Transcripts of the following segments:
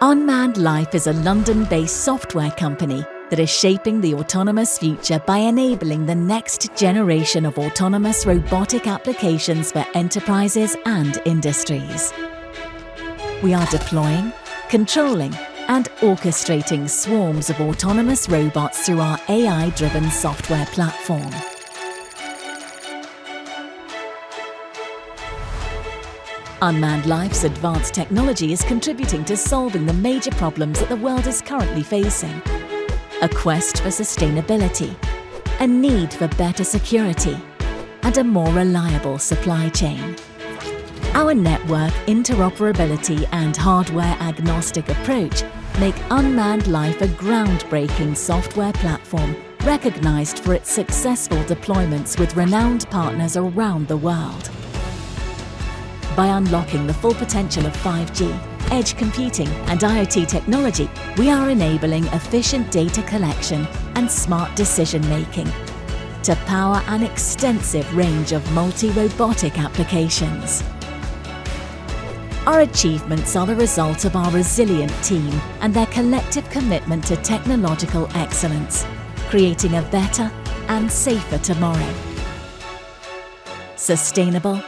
Unmanned Life is a London-based software company that is shaping the autonomous future by enabling the next generation of autonomous robotic applications for enterprises and industries. We are deploying, controlling, and orchestrating swarms of autonomous robots through our AI-driven software platform. Unmanned Life's advanced technology is contributing to solving the major problems that the world is currently facing. A quest for sustainability, a need for better security, and a more reliable supply chain. Our network, interoperability, and hardware-agnostic approach make Unmanned Life a groundbreaking software platform recognized for its successful deployments with renowned partners around the world. By unlocking the full potential of 5G, edge computing, and IoT technology, we are enabling efficient data collection and smart decision-making to power an extensive range of multi-robotic applications. Our achievements are the result of our resilient team and their collective commitment to technological excellence, creating a better and safer tomorrow. Sustainable,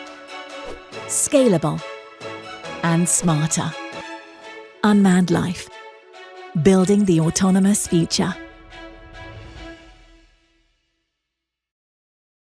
scalable, and smarter. Unmanned Life, building the autonomous future.